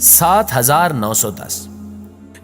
7910।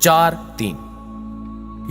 4:3।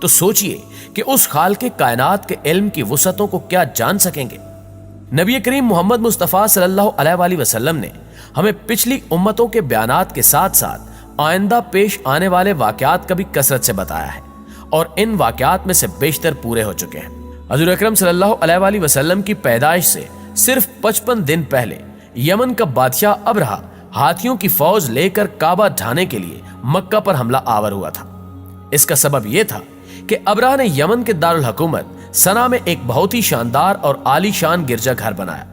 تو سوچئے کہ اس خالق کائنات کے علم کی وسعتوں کو کیا جان سکیں گے۔ نبی کریم محمد مصطفیٰ صلی اللہ علیہ وآلہ وسلم نے ہمیں پچھلی امتوں کے بیانات کے ساتھ ساتھ آئندہ پیش آنے والے واقعات کا بھی کثرت سے بتایا ہے، اور ان واقعات میں سے بیشتر پورے ہو چکے ہیں۔ حضور اکرم صلی اللہ علیہ وآلہ وسلم کی پیدائش سے صرف 55 دن پہلے یمن کا بادشاہ ابرہہ ہاتھیوں کی فوج لے کر کعبہ ڈھانے کے لیے مکہ پر حملہ آور ہوا تھا۔ اس کا سبب یہ تھا کہ ابرہہ نے یمن کے دارالحکومت سنا میں ایک بہت ہی شاندار اور عالی شان گرجا گھر بنایا،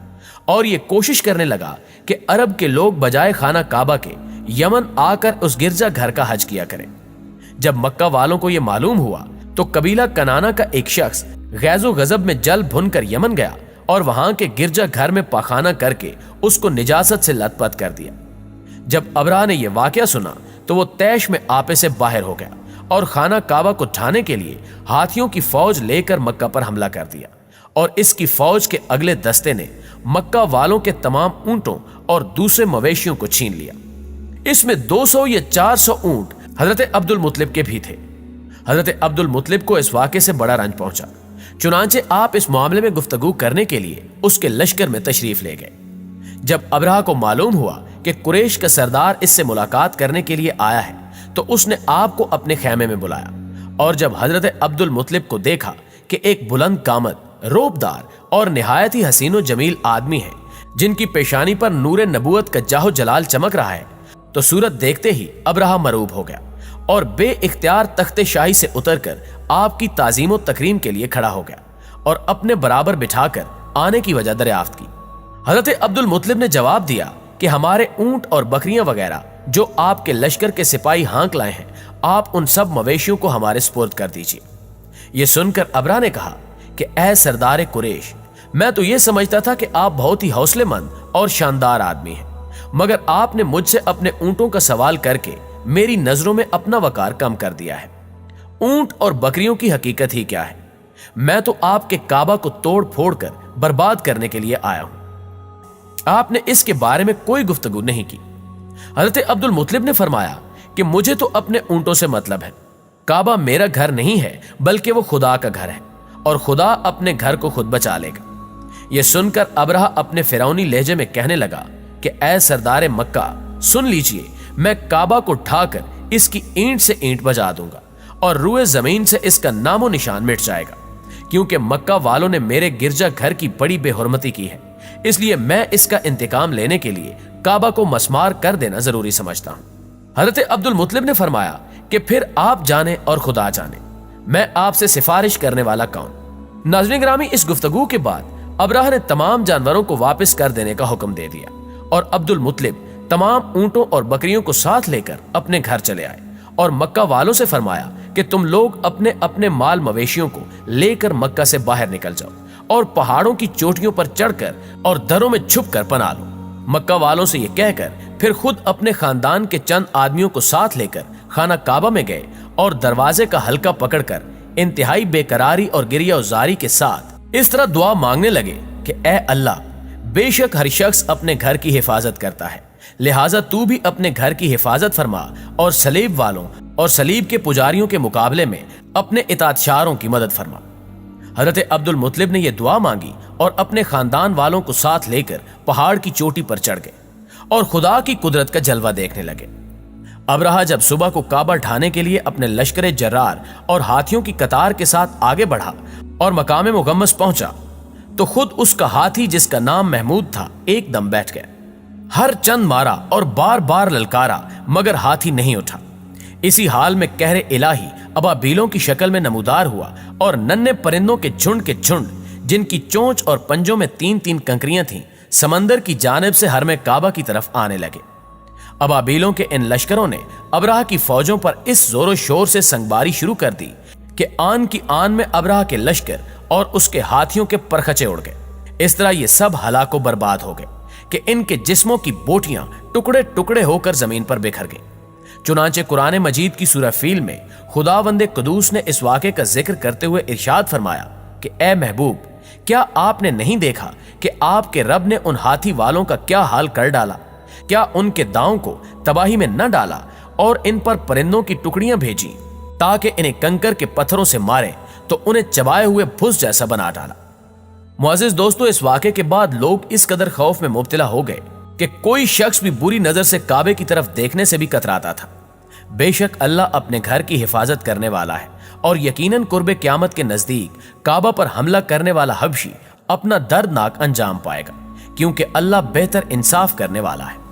اور یہ کوشش کرنے لگا کہ عرب کے لوگ بجائے خانہ کعبہ کے یمن آ کر اس گرجا گھر کا حج کیا کریں۔ جب مکہ والوں کو یہ معلوم ہوا تو قبیلہ کنانا کا ایک شخص غیظ و غضب میں جل بھن کر یمن گیا اور وہاں کے گرجا گھر میں پاخانہ کر کے اس کو نجاست سے لت پت کر دیا۔ جب ابرہہ نے یہ واقعہ سنا تو وہ طیش میں آپے سے باہر ہو گیا اور خانہ کعبہ کو ڈھانے کے لیے ہاتھیوں کی فوج لے کر مکہ پر حملہ کر دیا، اور اس کی فوج کے اگلے دستے نے مکہ والوں کے تمام اونٹوں اور دوسرے مویشیوں کو چھین لیا۔ اس میں 200 یا 400 اونٹ حضرت عبد المطلب کے بھی تھے۔ حضرت عبد المطلب کو اس واقعے سے بڑا رنج پہنچا، چنانچہ آپ اس معاملے میں گفتگو کرنے کے لیے اس کے لشکر میں تشریف لے گئے۔ جب ابرہہ کو معلوم ہوا کہ قریش کا سردار اس سے ملاقات کرنے کے لیے آیا ہے تو اس نے آپ کو اپنے خیمے میں بلایا، اور جب حضرت عبد المطلب کو دیکھا کہ ایک بلند قامت، روبدار اور نہایت ہی حسین و جمیل آدمی ہے جن کی پیشانی پر نور نبوت کا جاہ و جلال چمک رہا ہے، تو صورت دیکھتے ہی ابرہہ مروب ہو گیا اور بے اختیار تخت شاہی سے اتر کر آپ کی تعظیم و تکریم کے لیے کھڑا ہو گیا اور اپنے برابر بٹھا کر آنے کی وجہ دریافت کی۔ حضرت عبد المطلب نے جواب دیا کہ ہمارے اونٹ اور بکریاں وغیرہ جو آپ کے لشکر کے سپاہی ہانک لائے ہیں، آپ ان سب مویشیوں کو ہمارے سپرد کر دیجیے۔ یہ سن کر ابرہہ نے کہا کہ اے سردار قریش، میں تو یہ سمجھتا تھا کہ آپ بہت ہی حوصلے مند اور شاندار آدمی ہیں، مگر آپ نے مجھ سے اپنے اونٹوں کا سوال کر کے میری نظروں میں اپنا وقار کم کر دیا ہے۔ اونٹ اور بکریوں کی حقیقت ہی کیا ہے؟ میں تو آپ کے کعبہ کو توڑ پھوڑ کر برباد کرنے کے لیے آیا ہوں۔ آپ نے اس کے بارے میں کوئی گفتگو نہیں کی۔ حضرت عبد المطلب نے فرمایا کہ مجھے تو اپنے اونٹوں سے مطلب ہے، کعبہ میرا گھر نہیں ہے بلکہ وہ خدا کا گھر ہے، اور خدا اپنے گھر کو خود بچا لے گا۔ یہ سن کر ابرہہ اپنے فرعونی لہجے میں کہنے لگا کہ اے سردار مکہ، سن لیجئے، میں کعبہ کو ڈھا کر اس کی اینٹ سے اینٹ بجا دوں گا اور روئے زمین سے اس کا نام و نشان مٹ جائے گا، کیونکہ مکہ والوں نے میرے گرجا گھر کی بڑی بے حرمتی کی ہے، اس لیے میں اس کا انتقام لینے کے لیے کعبہ کو مسمار کر دینا ضروری سمجھتا ہوں۔ حضرت عبد المطلب نے فرمایا کہ پھر آپ جانے اور خدا جانے، میں آپ سے سفارش کرنے والا کون؟ ناظرین گرامی، اس گفتگو کے بعد ابرہہ نے تمام جانوروں کو واپس کر دینے کا حکم دے دیا، اور عبد المطلب تمام اونٹوں اور بکریوں کو ساتھ لے کر اپنے گھر چلے آئے، اور مکہ والوں سے فرمایا کہ تم لوگ اپنے اپنے مال مویشیوں کو لے کر مکہ سے باہر نکل جاؤ اور پہاڑوں کی چوٹیوں پر چڑھ کر اور دروں میں چھپ کر پناہ لو۔ مکہ والوں سے یہ کہہ کر پھر خود اپنے خاندان کے چند آدمیوں کو ساتھ لے کر خانہ کعبہ میں گئے اور دروازے کا حلقہ پکڑ کر انتہائی بے قراری اور گریہ وزاری کے ساتھ اس طرح دعا مانگنے لگے کہ اے اللہ، بے شک ہر شخص اپنے گھر کی حفاظت کرتا ہے، لہٰذا تو بھی اپنے گھر کی حفاظت فرما اور صلیب والوں اور صلیب کے پجاریوں کے مقابلے میں اپنے اطاعتشاروں کی مدد فرما۔ حضرت عبد المطلب نے یہ دعا مانگی اور اپنے خاندان والوں کو ساتھ لے کر پہاڑ کی چوٹی پر چڑھ گئے اور خدا کی قدرت کا جلوہ دیکھنے لگے۔ ابرہہ جب صبح کو کعبہ ڈھانے کے لیے اپنے لشکر جرار اور ہاتھیوں کی قطار کے ساتھ آگے بڑھا اور مقام مغمس پہنچا تو خود اس کا ہاتھی، جس کا نام محمود تھا، ایک دم بیٹھ گیا۔ ہر چند مارا اور بار بار للکارا، مگر ہاتھی نہیں اٹھا۔ اسی حال میں قہر الہی ابابیلوں کی شکل میں نمودار ہوا اور ننھے پرندوں کے جھنڈ کے جھنڈ، جن کی چونچ اور پنجوں میں 3 کنکریاں تھیں، سمندر کی جانب سے حرم کعبہ کی طرف آنے لگے۔ ابابیلوں کے ان لشکروں نے ابرہہ کی فوجوں پر اس زور و شور سے سنگباری شروع کر دی کہ آن کی آن میں ابرہہ کے لشکر اور اس کے ہاتھیوں کے پرخچے اڑ گئے۔ اس طرح یہ سب ہلاک و برباد ہو گئے کہ ان کے جسموں کی بوٹیاں ٹکڑے ٹکڑے ہو کر زمین پر بکھر گئیں۔ چنانچہ قرآن مجید کی سورہ فیل میں خداوند قدوس نے اس واقعے کا ذکر کرتے ہوئے ارشاد فرمایا کہ اے محبوب، کیا آپ نے نہیں دیکھا کہ آپ کے رب نے ان ہاتھی والوں کا کیا حال کر ڈالا؟ کیا ان کے داؤں کو تباہی میں نہ ڈالا اور ان پر پرندوں کی ٹکڑیاں بھیجی؟ تاکہ انہیں کنکر کے پتھروں سے مارے تو انہیں چبائے ہوئے بھس جیسا بنا ڈالا۔ معزز دوستو، اس واقعے کے بعد لوگ اس قدر خوف میں مبتلا ہو گئے کہ کوئی شخص بھی بری نظر سے کعبے کی طرف دیکھنے سے بھی کتراتا تھا۔ بے شک اللہ اپنے گھر کی حفاظت کرنے والا ہے، اور یقیناً قرب قیامت کے نزدیک کعبہ پر حملہ کرنے والا حبشی اپنا دردناک انجام پائے گا، کیونکہ اللہ بہتر انصاف کرنے والا ہے۔